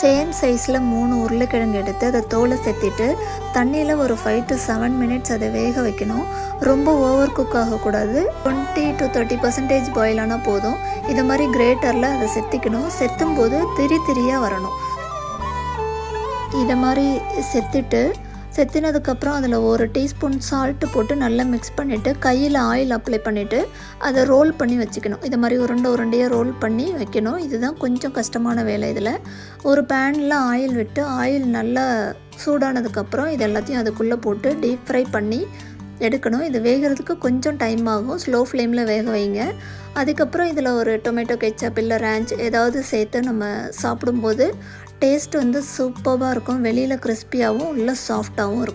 Same சைஸில் 3 உருளைக்கிழங்கு எடுத்து அதை தோலை செத்திட்டு தண்ணியில் ஒரு 5 to 7 மினிட்ஸ் அதை வேக வைக்கணும். ரொம்ப ஓவர் குக் ஆகக்கூடாது. 20 to 30% பாயில் ஆனால் போதும். இது மாதிரி கிரேட்டரில் அதை செத்திக்கணும். செத்தும் போது திரியாக வரணும். இதை மாதிரி செத்தினதுக்கப்புறம் அதில் 1 டீஸ்பூன் சால்ட்டு போட்டு நல்லா மிக்ஸ் பண்ணிவிட்டு கையில் ஆயில் அப்ளை பண்ணிவிட்டு அதை ரோல் பண்ணி வச்சுக்கணும். இது மாதிரி உருண்டையாக ரோல் பண்ணி வைக்கணும். இதுதான் கொஞ்சம் கஷ்டமான வேலை. இதில் ஒரு பேனில் ஆயில் விட்டு ஆயில் நல்லா சூடானதுக்கப்புறம் இது எல்லாத்தையும் அதுக்குள்ளே போட்டு டீப் ஃப்ரை பண்ணி எடுக்கணும். இது வேகிறதுக்கு கொஞ்சம் டைம் ஆகும். ஸ்லோ ஃப்ளேமில் வேக வைங்க. அதுக்கப்புறம் இதில் ஒரு டொமேட்டோ கெச்சப் இல்லை ரேஞ்ச் ஏதாவது சேர்த்து நம்ம சாப்பிடும்போது டேஸ்ட் சூப்பராக இருக்கும். வெளியில் கிறிஸ்பியாகவும் உள்ள சாஃப்டாகவும் இருக்கும்.